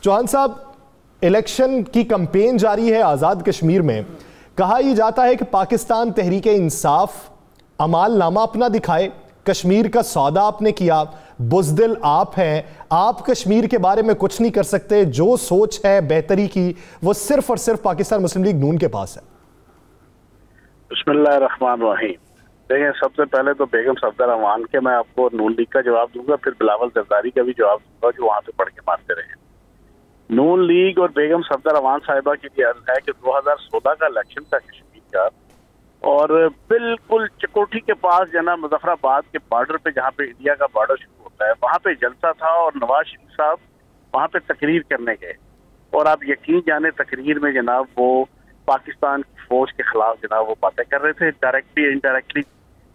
چوہان صاحب، الیکشن کی کمپین جاری ہے آزاد کشمیر میں. کہا یہ جاتا ہے کہ پاکستان تحریک انصاف عمال نامہ اپنا دکھائے، کشمیر کا سودا آپ نے کیا، بزدل آپ ہیں، آپ کشمیر کے بارے میں کچھ نہیں کر سکتے، جو سوچ ہے بہتری کی وہ صرف اور صرف پاکستان مسلم لیگ نون کے پاس ہے. بسم اللہ الرحمن الرحیم. دیکھیں، سب سے پہلے تو بیگم صفدر امان کے میں آپ کو نون لیگ کا جواب دوں گا، پھر بلاول زرداری کا بھی جواب دوں گا جو وہاں سے پڑھ کے مارتے رہے. نون لیگ اور بیگم صفدر امان صاحبہ کی یہ عرض ہے کہ 2016 کا الیکشن تھا کشمیر کا، اور بالکل چکوٹھی کے پاس جناب مظفر آباد کے بارڈر پہ جہاں پہ انڈیا کا بارڈر شروع ہوتا ہے وہاں پہ جلسہ تھا، اور نواز شریف صاحب وہاں پہ تقریر کرنے گئے، اور آپ یقین جانے تقریر میں جناب وہ پاکستان کی فوج کے خلاف جناب وہ باتیں کر رہے تھے، ڈائریکٹلی انڈائریکٹلی،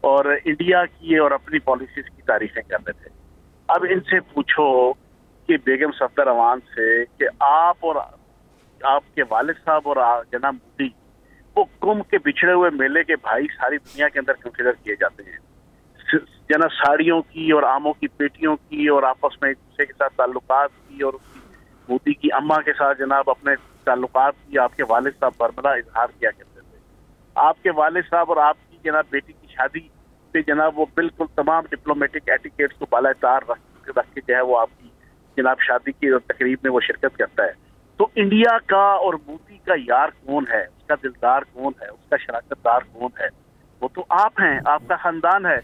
اور انڈیا کی اور اپنی پالیسیز کی تعریفیں کر رہے تھے. اب ان سے پوچھو کہ بیگم صفدر امان سے کہ آپ اور آپ کے والد صاحب اور جناب مودی وہ قوم کے بچھڑے ہوئے میلے کے بھائی ساری دنیا کے اندر کنسیڈر کیے جاتے ہیں. جناب ساڑیوں کی اور آموں کی پیٹیوں کی اور آپس میں ایک دوسرے کے ساتھ تعلقات کی، اور مودی کی اماں کے ساتھ جناب اپنے تعلقات کی آپ کے والد صاحب برملا اظہار کیا کرتے تھے. آپ کے والد صاحب اور آپ کی جناب بیٹی کی شادی پہ جناب وہ بالکل تمام ڈپلومیٹک ایٹیکیٹس کو بالائے طار رکھ کے جو ہے وہ آپ کی جناب شادی کی تقریب میں وہ شرکت کرتا ہے. تو انڈیا کا اور مودی کا یار کون ہے، اس کا دلدار کون ہے، اس کا شراکت دار کون ہے؟ وہ تو آپ ہیں، آپ کا خاندان ہے.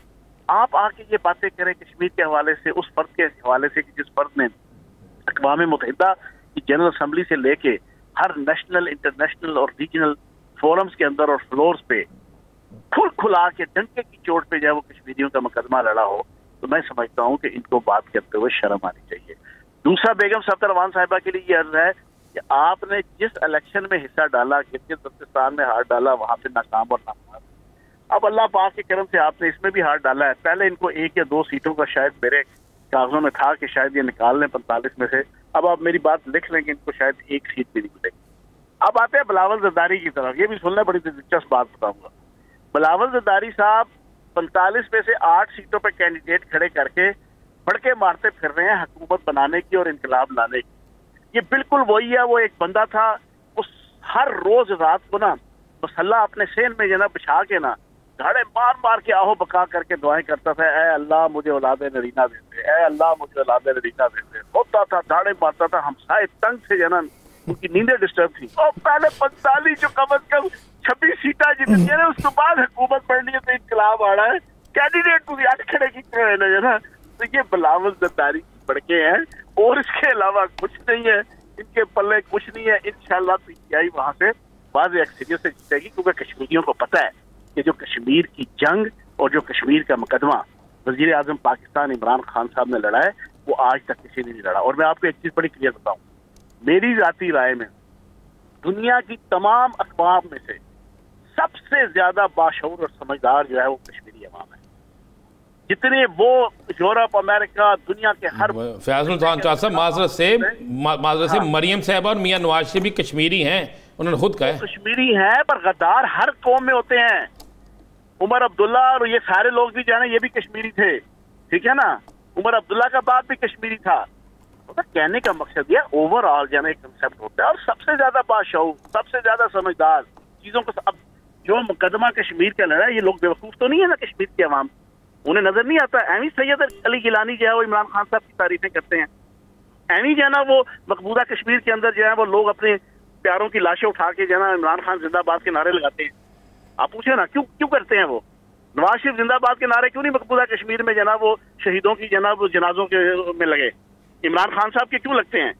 آپ آ کے یہ باتیں کریں کشمیر کے حوالے سے، اس فرد کے حوالے سے کہ جس فرد نے اقوام متحدہ کی جنرل اسمبلی سے لے کے ہر نیشنل، انٹرنیشنل اور ریجنل فورمز کے اندر اور فلورز پہ کھلا کے ڈنکے کی چوٹ پہ جو ہے وہ کشمیریوں کا مقدمہ لڑا ہو، تو میں سمجھتا ہوں کہ ان کو بات کرتے ہوئے شرم آنی چاہیے. دوسرا، بیگم صفدر امان صاحبہ کے لیے یہ عرض ہے کہ آپ نے جس الیکشن میں حصہ ڈالا، گلگت بلتستان میں ہاتھ ڈالا، وہاں پہ ناکام اور ناکام. اب اللہ پاک کے کرم سے آپ نے اس میں بھی ہاتھ ڈالا ہے. پہلے ان کو 1 یا 2 سیٹوں کا شاید میرے کاغذوں میں تھا کہ شاید یہ نکال لیں 45 میں سے. اب آپ میری بات لکھ لیں کہ ان کو شاید 1 سیٹ بھی نہیں ملے گی. اب آتے ہیں بلاول زرداری کی طرف. یہ بھی سننا بڑی دلچسپ بات بتاؤں گا. بلاول زرداری صاحب 45 میں سے 8 سیٹوں پہ کینڈیڈیٹ کھڑے کر کے بڑکے مارتے پھر رہے ہیں حکومت بنانے کی اور انقلاب لانے کی. یہ بالکل وہی ہے. وہ ایک بندہ تھا، اس ہر روز رات کو نا مسلح اپنے سین میں جناب بچھا کے نا دھاڑے مار مار کے آہو بکا کر کے دعائیں کرتا تھا، اے اللہ مجھے اولاد نرینہ دے دے، اے اللہ مجھے اولاد نرینہ دے دے. ہوتا تھا، دھاڑے مارتا تھا، ہمسائے تنگ سے جناب ان کی نیندیں ڈسٹرب تھی. اور پہلے 45 جو کم از کم 26 سیٹیں جتنی ہے، اس کے بعد حکومت بڑھنی ہے تو انقلاب آ رہا ہے. کینڈیڈیٹ تو اٹھ کھڑے کی نا. تو یہ بلاول زرداری بڑکے ہیں اور اس کے علاوہ کچھ نہیں ہے. ان کے پلے کچھ نہیں ہے. انشاءاللہ پی ٹی آئی وہاں سے واضح اکثریت سے جیتے گی، کیونکہ کشمیریوں کو پتہ ہے کہ جو کشمیر کی جنگ اور جو کشمیر کا مقدمہ وزیر اعظم پاکستان عمران خان صاحب نے لڑا ہے وہ آج تک کسی نے نہیں لڑا. اور میں آپ کو ایک چیز بڑی کلیئر بتاؤں، میری ذاتی رائے میں دنیا کی تمام اقوام میں سے سب سے زیادہ باشعور اور سمجھدار جو ہے وہ کشمیری عوام ہے. جتنے وہ یورپ، امریکہ، دنیا کے ہر فیاض الرحمان صاحب معذرت سے مریم صاحبہ اور میاں نواز سے بھی کشمیری ہیں، انہوں نے خود کہا ہے کشمیری ہیں، پر غدار ہر قوم میں ہوتے ہیں. عمر عبداللہ اور یہ سارے لوگ بھی جو ہے نا یہ بھی کشمیری تھے، ٹھیک ہے نا. عمر عبداللہ کا باپ بھی کشمیری تھا. کہنے کا مقصد یہ اوور آل جو ہے نا ایک کنسیپٹ ہوتا ہے. اور سب سے زیادہ باشعور، سب سے زیادہ سمجھدار چیزوں کو، اب جو مقدمہ کشمیر کا لڑا ہے، یہ لوگ بیوقوف تو نہیں ہے نا کشمیر کے عوام، انہیں نظر نہیں آتا. ایویں سید علی گیلانی جو ہے وہ عمران خان صاحب کی تعریفیں کرتے ہیں. ایویں جو ہے نا وہ مقبوضہ کشمیر کے اندر جو ہے وہ لوگ اپنے پیاروں کی لاشیں اٹھا کے جو ہے نا عمران خان زندہ باد کے نعرے لگاتے ہیں. آپ پوچھیں نا کیوں کرتے ہیں وہ؟ نواز شریف زندہ باد کے نعرے کیوں نہیں مقبوضہ کشمیر میں جناب وہ شہیدوں کی جناب جنازوں کے میں لگے؟ عمران خان صاحب کے کیوں لگتے ہیں؟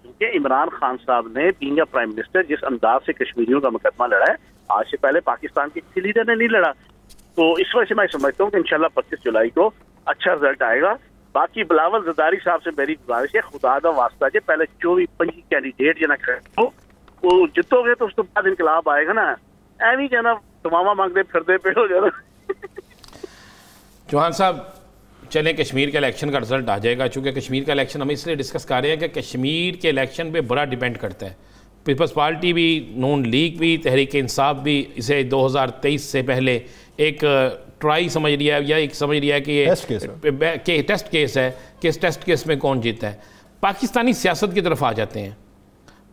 کیونکہ عمران خان صاحب نے بینگ اے پرائم منسٹر جس انداز سے کشمیریوں کا مقدمہ لڑا ہے آج سے پہلے پاکستان کے کسی لیڈر نے نہیں لڑا. تو اس وجہ سے میں سمجھتا ہوں کہ انشاءاللہ 25 جولائی کو اچھا رزلٹ آئے گا. باقی بلاول زرداری صاحب سے میری گزارش ہے، خدا کا واسطہ جی پہلے 24-25 کینڈیڈیٹ جو نا وہ جتو گے تو اس کے بعد انقلاب آئے گا نا. ایویں جو ہے نا تماما مانگتے پھرتے پہ ہو جانا. چوہان صاحب چلیں کشمیر کے الیکشن کا رزلٹ آ جائے گا، چونکہ کشمیر کا الیکشن ہم اس لیے ڈسکس کر رہے ہیں کہ کشمیر کے الیکشن پہ بڑا ڈیپینڈ کرتا ہے. پیپلز پارٹی بھی، نون لیگ بھی، تحریک انصاف بھی اسے 2023 سے پہلے ایک ٹرائی سمجھ لیا ہے، یا ایک سمجھ لیا ہے کہ یہ ٹیسٹ کیس ہے کہ اس ٹیسٹ کیس میں کون جیتا ہے. پاکستانی سیاست کی طرف آ جاتے ہیں.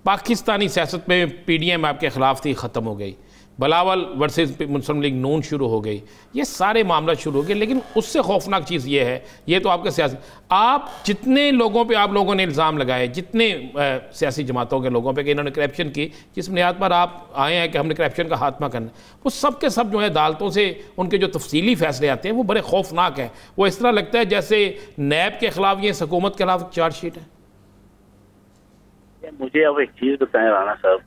پاکستانی سیاست میں پی ڈی ایم آپ کے خلاف تھی، ختم ہو گئی. بلاول ورسز مسلم لیگ نون شروع ہو گئی. یہ سارے معاملات شروع ہو گئے. لیکن اس سے خوفناک چیز یہ ہے، یہ تو آپ کے آپ جتنے لوگوں پہ آپ لوگوں نے الزام لگائے، جتنے سیاسی جماعتوں کے لوگوں پہ کہ انہوں نے کرپشن کی، جس بنیاد پر آپ آئے ہیں کہ ہم نے کرپشن کا خاتمہ کرنا، وہ سب کے سب جو ہے عدالتوں سے ان کے جو تفصیلی فیصلے آتے ہیں وہ بڑے خوفناک ہیں. وہ اس طرح لگتا ہے جیسے نیب کے خلاف یہ حکومت کے خلاف چارج شیٹ ہے. مجھے اب ایک چیز بتائیں رانا صاحب،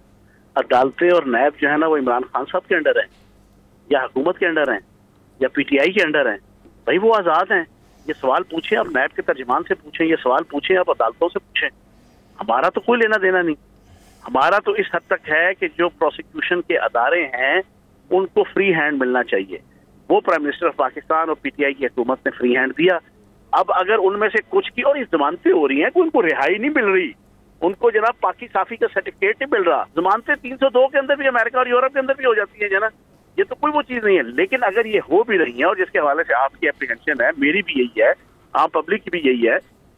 عدالتیں اور نیب جو ہے نا وہ عمران خان صاحب کے انڈر ہیں یا حکومت کے انڈر ہیں یا پی ٹی آئی کے انڈر ہیں؟ بھائی وہ آزاد ہیں. یہ سوال پوچھیں آپ نیب کے ترجمان سے، پوچھیں یہ سوال پوچھیں آپ عدالتوں سے پوچھیں. ہمارا تو کوئی لینا دینا نہیں. ہمارا تو اس حد تک ہے کہ جو پروسیکیوشن کے ادارے ہیں ان کو فری ہینڈ ملنا چاہیے. وہ پرائم منسٹر آف پاکستان اور پی ٹی آئی کی حکومت نے فری ہینڈ دیا. اب اگر ان میں سے کچھ کی اور ضمانتیں ہو رہی ہیں کہ ان کو رہائی نہیں مل رہی، ان کو جناب پاکی صافی کا سرٹیفکیٹ نہیں مل رہا، ضمانتیں 302 کے اندر بھی امریکہ اور یورپ کے اندر بھی ہو جاتی ہیں جناب، یہ تو کوئی وہ چیز نہیں ہے. لیکن اگر یہ ہو بھی رہی ہیں اور جس کے حوالے سے آپ کی اپریہنشن ہے، میری بھی یہی ہے، عام پبلک کی بھی یہی ہے،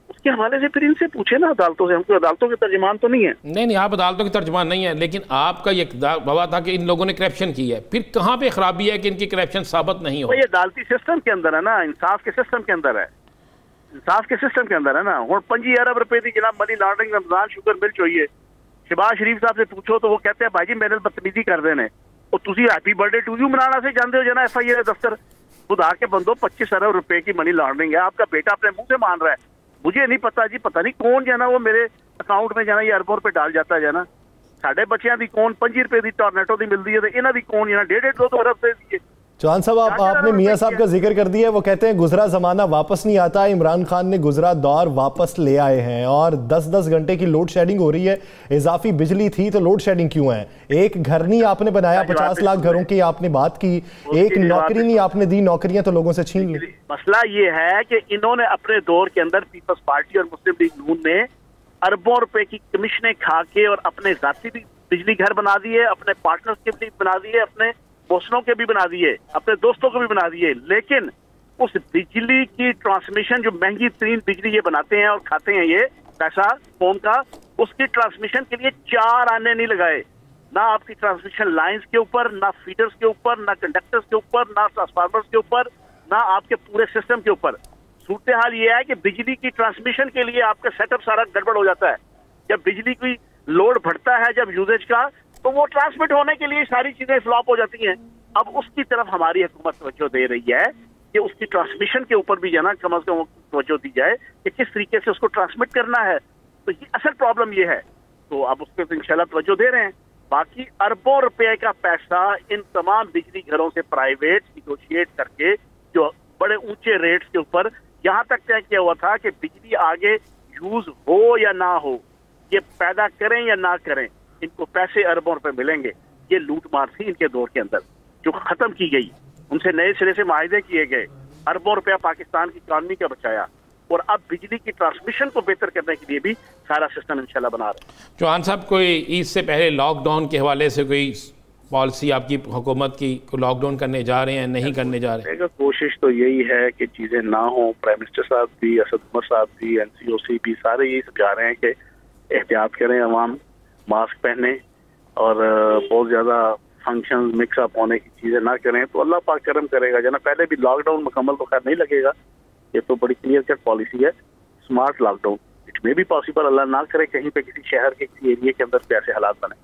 اس کے حوالے سے پھر ان سے پوچھیں نا عدالتوں سے. ہم کوئی عدالتوں کے ترجمان تو نہیں ہے. نہیں آپ عدالتوں کے ترجمان نہیں ہیں، لیکن آپ کا یہ دعویٰ تھا کہ ان لوگوں نے کرپشن کی ہے. پھر کہاں پہ خرابی ہے کہ ان کی کرپشن ثابت نہیں ہو؟ یہ عدالتی سسٹم کے اندر ہے نا، انصاف کے سسٹم کے اندر ہے، انصاف کے سسٹم کے اندر ہے نا. ہوں 25 ارب روپے کی جناب منی لانڈرنگ رمضان شوگر مل چاہیے. شہباز شریف صاحب سے پوچھو تو وہ کہتے ہیں بھائی جی میرے بدتمیزی کر دینے، اور تسی happy birthday to you منانا سے جانتے ہو جنا ایف آئی اے دفتر. خدا کے بندو 25 ارب روپے کی منی لانڈرنگ ہے، آپ کا بیٹا اپنے منہ سے مان رہا ہے. مجھے نہیں پتا جی، پتہ نہیں کون جو ہے نا وہ میرے اکاؤنٹ میں جو ہے نا یہ اربوں روپے ڈال جاتا ہے جو ہے نا. ساڈے بچیاں دی کون 5 روپے دی ٹورنیٹو دی ملتی ہے تو انہاں دی کون جو ہے 1.5-2 ارب سے دیے. چوہان صاحب آپ نے میاں صاحب کا ذکر کر دیا ہے. وہ کہتے ہیں گزرا زمانہ واپس نہیں آتا. عمران خان نے گزرا دور واپس لے آئے ہیں اور 10-10 گھنٹے کی لوڈ شیڈنگ ہو رہی ہے. اضافی بجلی تھی تو لوڈ شیڈنگ کیوں ہے؟ ایک گھر نہیں آپ نے بنایا، 50 لاکھ گھروں کی آپ نے بات کی، ایک نوکری نہیں آپ نے دی، نوکریاں تو لوگوں سے چھین لی. مسئلہ یہ ہے کہ انہوں نے اپنے دور کے اندر پیپلز پارٹی اور مسلم لیگ نون نے اربوں روپے کی کمیشنیں کھا کے اور اپنے ذاتی بھی بجلی گھر بنا دیے، اپنے پارٹنرز کے بھی بنا دیے، اپنے محسنوں کے بھی بنا دیے، اپنے دوستوں کو بھی بنا دیے. لیکن اس بجلی کی ٹرانسمیشن، جو مہنگی ترین بجلی یہ بناتے ہیں اور کھاتے ہیں یہ پیسہ فون کا، اس کی ٹرانسمیشن کے لیے 4 آنے نہیں لگائے. نہ آپ کی ٹرانسمیشن لائنز کے اوپر، نہ فیڈرز کے اوپر، نہ کنڈکٹرز کے اوپر، نہ ٹرانسفارمرز کے اوپر، نہ آپ کے پورے سسٹم کے اوپر. صورتحال یہ ہے کہ بجلی کی ٹرانسمیشن کے لیے آپ کا سیٹ اپ سارا گڑبڑ ہو جاتا ہے. جب بجلی کی لوڈ بڑھتا ہے، جب یوزیج کا، تو وہ ٹرانسمٹ ہونے کے لیے ساری چیزیں فلاپ ہو جاتی ہیں. اب اس کی طرف ہماری حکومت توجہ دے رہی ہے کہ اس کی ٹرانسمیشن کے اوپر بھی جانا کم از کم توجہ دی جائے کہ کس طریقے سے اس کو ٹرانسمٹ کرنا ہے. تو یہ اصل پرابلم یہ ہے. تو اب اس پہ انشاءاللہ توجہ دے رہے ہیں. باقی اربوں روپے کا پیسہ ان تمام بجلی گھروں سے پرائیویٹ نیگوشیٹ کر کے جو بڑے اونچے ریٹس کے اوپر یہاں تک طے کیا ہوا تھا کہ بجلی آگے یوز ہو یا نہ ہو، یہ پیدا کریں یا نہ کریں، ان کو پیسے اربوں روپے ملیں گے. یہ لوٹ مار تھی ان کے دور کے اندر جو ختم کی گئی. ان سے نئے سرے سے معاہدے کیے گئے، اربوں روپیہ پاکستان کی اکانومی کا بچایا، اور اب بجلی کی ٹرانسمیشن کو بہتر کرنے کے لیے بھی سارا سسٹم انشاءاللہ بنا رہے ہیں. چوہان صاحب، کوئی عید سے پہلے لاک ڈاؤن کے حوالے سے کوئی پالیسی آپ کی حکومت کی، لاک ڈاؤن کرنے جا رہے ہیں نہیں کرنے جا رہے ہیں؟ کوشش تو یہی ہے کہ چیزیں نہ ہوں. پرائم منسٹر صاحب بھی، اسد عمر صاحب بھی، این سی او سی بھی، سارے یہی سمجھا رہے ہیں کہ احتیاط کریں، عوام ماسک پہنیں اور بہت زیادہ فنکشن مکس اپ ہونے کی چیزیں نہ کریں. تو اللہ پاک کرم کرے گا. جنا پہلے بھی لاک ڈاؤن مکمل تو خیر نہیں لگے گا، یہ تو بڑی کلیئر کٹ پالیسی ہے. اسمارٹ لاک ڈاؤن اٹ میں بھی پاسبل، اللہ نہ کرے کہیں پہ کسی شہر کے کسی ایریے کے اندر ایسے حالات بنے.